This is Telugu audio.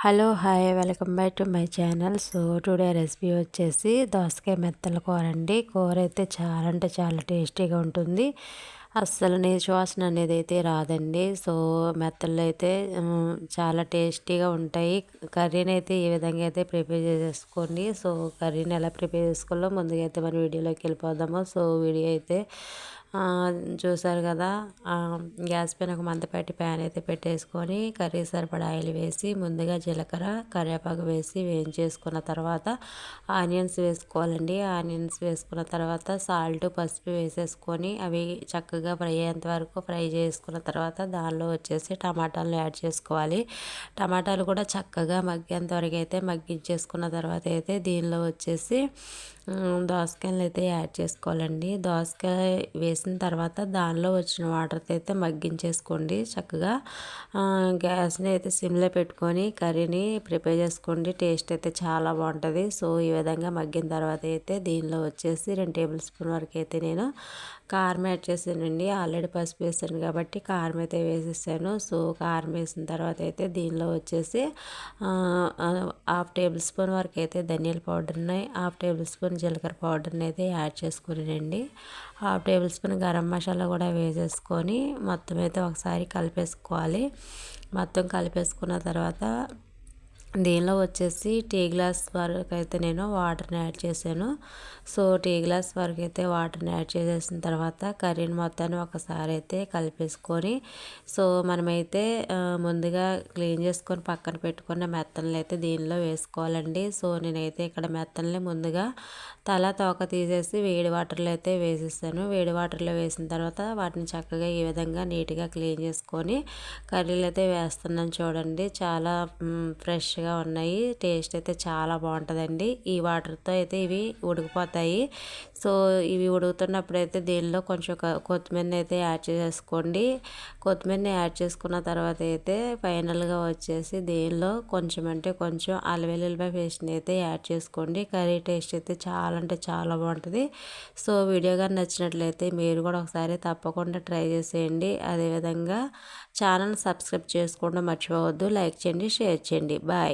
Hello hi welcome back to my channel. So today recipe వచ్చేసి దోసకాయ మెత్తల కూర అండి. కూర అయితే చాలా అంటే చాలా టేస్టీగా ఉంటుంది. అస్సలు నీచు వాసన అనేది అయితే రాదండి. సో మెత్తలు అయితే చాలా టేస్టీగా ఉంటాయి. కర్రీని అయితే ఈ విధంగా అయితే ప్రిపేర్ చేసేసుకోండి. సో కర్రీని ఎలా ప్రిపేర్ చేసుకోవాలో ముందుగా అయితే మన వీడియోలోకి వెళ్ళిపోదాము. సో వీడియో అయితే చూసారు కదా. గ్యాస్ పైన ఒక మందపాటి ప్యాన్ అయితే పెట్టేసుకొని కర్రీ సరిపడా ఆయిల్ వేసి ముందుగా జీలకర్ర కరివేపాకు వేసి వేయించేసుకున్న తర్వాత ఆనియన్స్ వేసుకోవాలండి. ఆనియన్స్ వేసుకున్న తర్వాత సాల్ట్ పసుపు వేసేసుకొని అవి చక్కగా ఫ్రై అయ్యేంత వరకు ఫ్రై చేసుకున్న తర్వాత దానిలో వచ్చేసి టమాటాలను యాడ్ చేసుకోవాలి. టమాటాలు కూడా చక్కగా మగ్గేంత వరకు అయితే మగ్గించేసుకున్న తర్వాత అయితే దీనిలో వచ్చేసి దోసకాయలు అయితే యాడ్ చేసుకోవాలండి. దోసకాయ వేసిన తర్వాత దానిలో వచ్చిన వాటర్తో అయితే మగ్గించేసుకోండి. చక్కగా గ్యాస్ని అయితే సిమ్లో పెట్టుకొని కర్రీని ప్రిపేర్ చేసుకోండి. టేస్ట్ అయితే చాలా బాగుంటుంది. సో ఈ విధంగా మగ్గిన తర్వాత అయితే దీనిలో వచ్చేసి 2 టేబుల్ స్పూన్ వరకు అయితే నేను కారం యాడ్ చేశానండి. ఆల్రెడీ పసుపు వేసాను కాబట్టి కారం అయితే వేసేసాను. సో కారం వేసిన తర్వాత అయితే దీనిలో వచ్చేసి 1/2 టేబుల్ స్పూన్ వరకు అయితే ధనియాల పౌడర్ని, 1/2 టేబుల్ స్పూన్ జీలకర్ర పౌడర్ని అయితే యాడ్ చేసుకున్నానండి. 1/2 టేబుల్ స్పూన్ గరం మసాలా కూడా వేసేసుకొని మొత్తం అయితే ఒకసారి కలిపేసుకోవాలి. మొత్తం కలిపేసుకున్న తర్వాత దీనిలో వచ్చేసి టీ గ్లాస్ వరకు అయితే నేను వాటర్ని యాడ్ చేశాను. సో టీ గ్లాస్ వరకు అయితే వాటర్ని యాడ్ చేసేసిన తర్వాత కర్రీని మొత్తాన్ని ఒకసారి అయితే కలిపేసుకొని సో మనమైతే ముందుగా క్లీన్ చేసుకొని పక్కన పెట్టుకున్న మెత్తనలు అయితే దీనిలో వేసుకోవాలండి. సో నేనైతే ఇక్కడ మెత్తనలు ముందుగా తల తోక తీసేసి వేడి వాటర్లో అయితే వేసేసాను. వేడి వాటర్లో వేసిన తర్వాత వాటిని చక్కగా ఈ విధంగా నీట్గా క్లీన్ చేసుకొని కర్రీలు అయితే వేస్తున్నాను. చూడండి చాలా ఫ్రెష్గా ఉన్నాయి. టేస్ట్ అయితే చాలా బాగుంటుందండి. ఈ వాటర్తో అయితే ఇవి ఉడికిపోతాయి. సో ఇవి ఉడుకుతున్నప్పుడు అయితే దీనిలో కొంచెం కొత్తిమీర అయితే యాడ్ చేసేసుకోండి. కొత్తిమీరని యాడ్ చేసుకున్న తర్వాత అయితే ఫైనల్గా వచ్చేసి దీనిలో కొంచెం అంటే కొంచెం అల్లం వెల్లుల్లిపాయ పేస్ట్ని అయితే యాడ్ చేసుకోండి. కర్రీ టేస్ట్ అయితే చాలా అంటే చాలా బాగుంటుంది. సో వీడియో కానీ నచ్చినట్లయితే మీరు కూడా ఒకసారి తప్పకుండా ట్రై చేసేయండి. అదేవిధంగా ఛానల్ సబ్స్క్రైబ్ చేసుకోవడం మర్చిపోవద్దు. లైక్ చేయండి, షేర్ చేయండి. బాయ్.